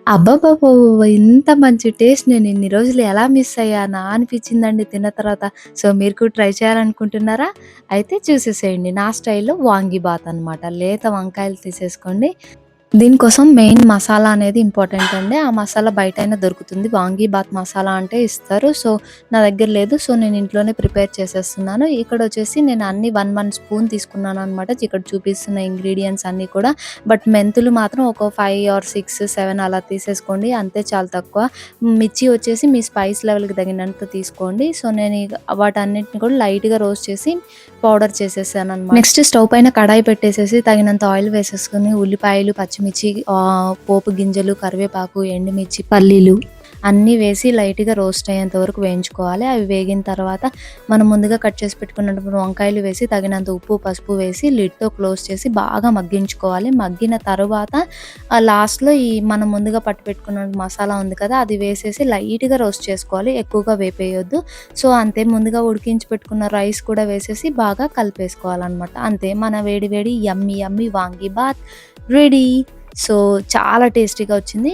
అబ్బబ్బబ్బబ్బబ్బ! ఇంత మంచి టేస్ట్ నేను ఇన్ని రోజులు ఎలా మిస్ అయ్యానా అనిపించిందండి తిన్న తర్వాత. సో, మీరు కూడా ట్రై చేయాలనుకుంటున్నారా? అయితే చూసేసేయండి. నా స్టైల్‌లో వాంగీబాత్ అనమాట. లేత వంకాయలు తీసేసుకోండి. దీనికోసం మెయిన్ మసాలా అనేది ఇంపార్టెంట్ అండి. ఆ మసాలా బయటైనా దొరుకుతుంది. వాంగీబాత్ మసాలా అంటే ఇస్తారు. సో, నా దగ్గర లేదు. సో, నేను ఇంట్లోనే ప్రిపేర్ చేసేస్తున్నాను. ఇక్కడొచ్చేసి నేను అన్నీ 1 స్పూన్ తీసుకున్నాననమాట. ఇక్కడ చూపిస్తున్న ఇంగ్రీడియెంట్స్ అన్నీ కూడా. బట్ మెంతులు మాత్రం ఒక 5 ఆర్ 6, 7 అలా తీసేసుకోండి. అంతే చాలా తక్కువ. మిర్చి వచ్చేసి మీ స్పైస్ లెవెల్‌కి తగినంత తీసుకోండి. సో, నేను వాటన్నిటిని కూడా లైట్‌గా రోస్ట్ చేసి పౌడర్ చేసేసాననమాట. నెక్స్ట్ స్టవ్ పైన కడాయి పెట్టేసేసి తగినంత ఆయిల్ వేసేసుకొని ఉల్లిపాయలు, పచ్చిమిర్చి, పోపు గింజలు, కరివేపాకు, ఎండుమిర్చి, పల్లీలు అన్నీ వేసి లైట్‌గా రోస్ట్ అయ్యేంత వరకు వేయించుకోవాలి. అవి వేగిన తర్వాత మనం ముందుగా కట్ చేసి పెట్టుకున్నటువంటి వంకాయలు వేసి తగినంత ఉప్పు, పసుపు వేసి లిడ్‌తో క్లోజ్ చేసి బాగా మగ్గించుకోవాలి. మగ్గిన తరువాత లాస్ట్‌లో మనం ముందుగా పట్టి పెట్టుకున్న మసాలా ఉంది కదా! అది వేసేసి లైట్‌గా రోస్ట్ చేసుకోవాలి. ఎక్కువగా వేపేయొద్దు. సో, అంతే ముందుగా ఉడికించి పెట్టుకున్న రైస్ కూడా వేసేసి బాగా కలిపేసుకోవాలనమాట. అంతే మన వేడి వేడి యమ్మీ యమ్మీ వాంగీబాత్ రెడీ. సో, చాలా టేస్టీగా వచ్చింది.